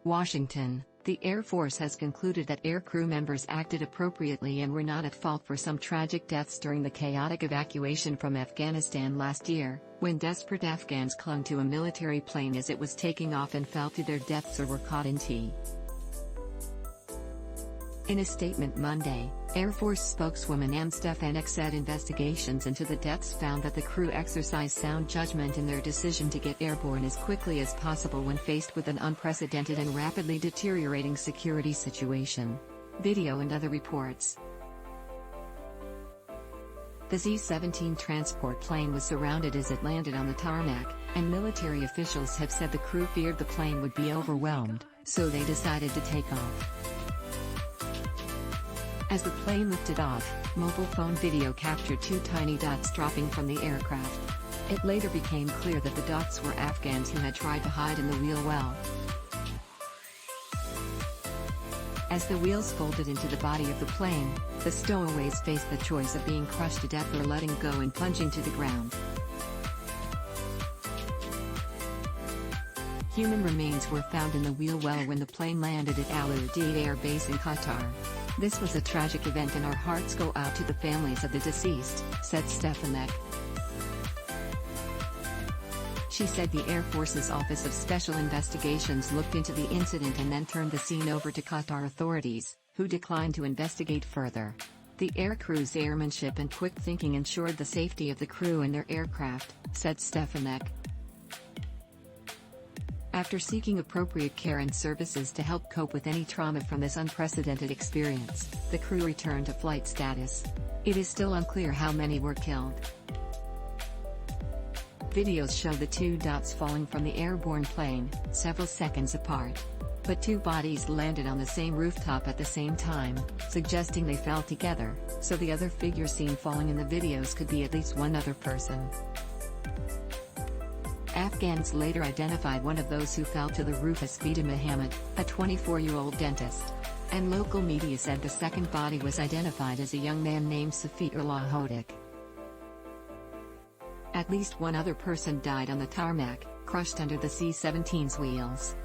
Washington, the Air Force has concluded that aircrew members acted appropriately and were not at fault for some tragic deaths during the chaotic evacuation from Afghanistan last year, when desperate Afghans clung to a military plane as it was taking off and fell to their deaths or were caught in T. In a statement Monday, Air Force spokeswoman Ann Stefanek said investigations into the deaths found that the crew exercised sound judgment in their decision to get airborne as quickly as possible when faced with an unprecedented and rapidly deteriorating security situation. Video and other reports. The Z-17 transport plane was surrounded as it landed on the tarmac, and military officials have said the crew feared the plane would be overwhelmed, so they decided to take off. As the plane lifted off, mobile phone video captured two tiny dots dropping from the aircraft. It later became clear that the dots were Afghans who had tried to hide in the wheel well. As the wheels folded into the body of the plane, the stowaways faced the choice of being crushed to death or letting go and plunging to the ground. Human remains were found in the wheel well when the plane landed at al-Udeid Air Base in Qatar. "This was a tragic event and our hearts go out to the families of the deceased," said Stefanek. She said the Air Force's Office of Special Investigations looked into the incident and then turned the scene over to Qatar authorities, who declined to investigate further. The aircrew's airmanship and quick thinking ensured the safety of the crew and their aircraft, said Stefanek. After seeking appropriate care and services to help cope with any trauma from this unprecedented experience, the crew returned to flight status. It is still unclear how many were killed. Videos show the two dots falling from the airborne plane, several seconds apart. But two bodies landed on the same rooftop at the same time, suggesting they fell together, so the other figure seen falling in the videos could be at least one other person. Afghans later identified one of those who fell to the roof as Fida Mohammad, a 24-year-old dentist. And local media said the second body was identified as a young man named Safiullah Hotak. At least one other person died on the tarmac, crushed under the C-17's wheels.